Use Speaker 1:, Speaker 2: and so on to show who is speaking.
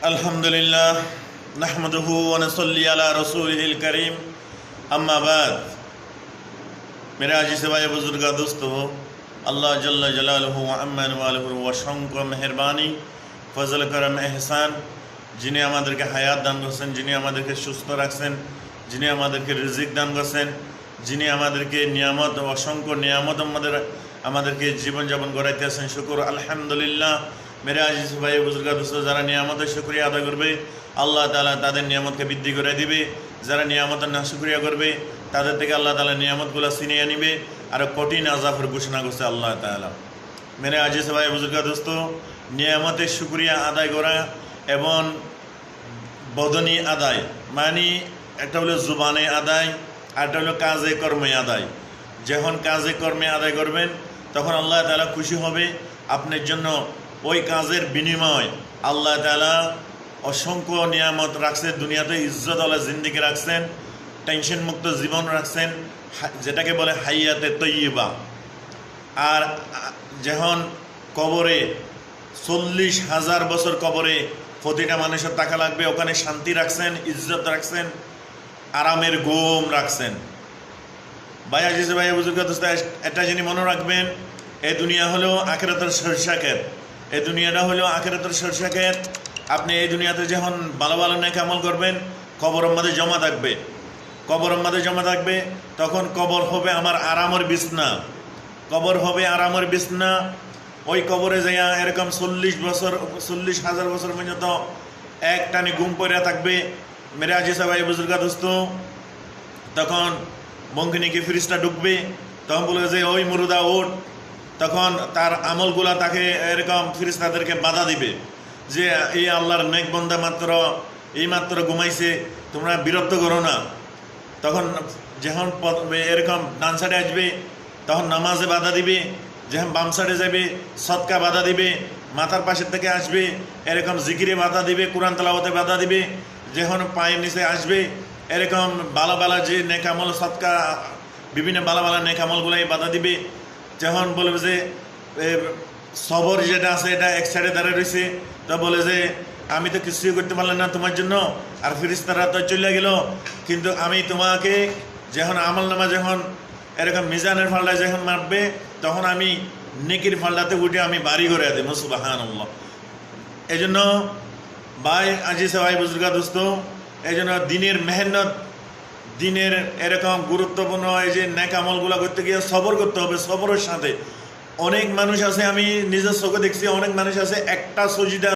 Speaker 1: अल्हम्दुलिल्लाह नहमदुहु व नसल्ली अला रसूलिहिल करीम अम्मा बाद। मेरे आजी से भाई बुजुर्ग दोस्तों, अल्लाह जल्ल जलालुहु व अम्मन वालुहु व शंक मेहरबानी फजल करम एहसान जिन्हें আমাদেরকে হায়াত দান করেছেন, যিনি আমাদেরকে সুস্থ রাখছেন, যিনি আমাদেরকে রিজিক দান করেছেন, যিনি আমাদেরকে নিয়ামত অসংখ্য নিয়ামত আমাদেরকে জীবনযাপন করাইতেছেন, শুকর আলহামদুলিল্লাহ। मेरे आजिज भाई बुजुर्ग दोस्तों, যারা নিয়ামতের শুকরিয়া আদায় করবে আল্লাহ তাআলা তাদের নিয়ামতকে বৃদ্ধি করে দিবে। যারা নিয়ামতের না শুকরিয়া করবে তাদের থেকে আল্লাহ তাআলা নিয়ামতগুলো ছিনিয়ে নিবে আর কঠিন আযাবের ঘোষণা করছে আল্লাহ তাআলা। मेरे आजिज भाई बुजुर्ग दोस्तों, নিয়ামতের শুকরিয়া আদায় করা এবং বদনী আদায় মানে একটা হলো জুবানে আদায় আর একটা হলো কাজে কর্মে আদায়। যখন কাজে কর্মে আদায় করবেন তখন আল্লাহ তাআলা খুশি হবে আপনার জন্য। ওই কাজের বিনিময় আল্লাহ তাআলা অসংখ্য নিয়ামত রাখছেন, দুনিয়াতে ইজ্জত আলা জিন্দিগি রাখছেন, টেনশন মুক্ত জীবন রাখছেন, যেটাকে বলে হাইয়াতে তৈয়বা। আর যখন কবরে 40,000 বছর কবরে প্রতিটা মানুষের টাকা লাগবে, ওখানে শান্তি রাখছেন, ইজ্জত রাখছেন, আরামের ঘুম রাখছেন। ভাই আজিজ ভাই বুজুর্গ দোস্ত, একটা জিনিস মনে রাখবেন, এই দুনিয়া হলো আখিরাতের সরষা। এই দুনিয়াটা হলো আখিরাতের সরষা। আপনি এই দুনিয়াতে যখন ভালো ভালো নেক আমল করবেন কবরের মধ্যে জমা থাকবে, কবরের মধ্যে জমা থাকবে, তখন কবর হবে আমার আরামের বিছনা, কবর হবে আরামের বিছনা। ওই কবরে যাইয়া এরকম 40,000 বছর পর্যন্ত এক টানে ঘুম পড়ে থাকবে। মেরে আজিজ ভাই বুজুর্গ দোস্ত, তখন বঙ্কিনীকে ফিরিস্তা ঢুকবে, তখন বলবে যে ওই মুরুদা ওঠ। তখন তার আমলগুলা তাকে এরকম ফিরিস্তাদেরকে বাধা দিবে যে এই আল্লাহর নেক বান্দা মাত্র ঘুমাইছে, তোমরা বিরক্ত করো না। তখন যখন এরকম ডান সাইডে আসবে তখন নামাজে বাধা দিবে, যখন বাম সাইডে যাবে সদকা বাধা দিবে, মাথার পাশের থেকে আসবে এরকম জিকিরে বাধা দিবে, কোরআন তেলাওয়াতে বাধা দিবে, যখন পায়ের নিচে আসবে এরকম বালা বালা যে নেক আমল সদকা বিভিন্ন বালা বালা নেক আমলগুলাই বাধা দিবে। যখন বলবে যে সবর যেটা আছে এটা এক সাইডে দাঁড়িয়ে রয়েছে, তো বলে যে আমি তো কিছুই করতে পারলাম না তোমার জন্য, আর ফিরিস্তারা তো চলে গেল, কিন্তু আমি তোমাকে যখন আমল নামা যখন এরকম মিজানের ফাল্লায় যখন মাপবে তখন আমি নেকির ফাল্লাতে উঠে আমি বাড়ি করে দেবো, সুবহানাল্লাহ। এই জন্য ভাই আজিজ ভাই বুজুর্গ দোস্ত, এই জন্য দিনের মেহনত, দিনের এরকম গুরুত্বপূর্ণ এই যে নেক আমলগুলো করতে গিয়ে সবর করতে হবে। সবরের সাথে অনেক মানুষ আছে, আমি নিজের চোখে দেখছি, অনেক মানুষ আছে একটা সজিদা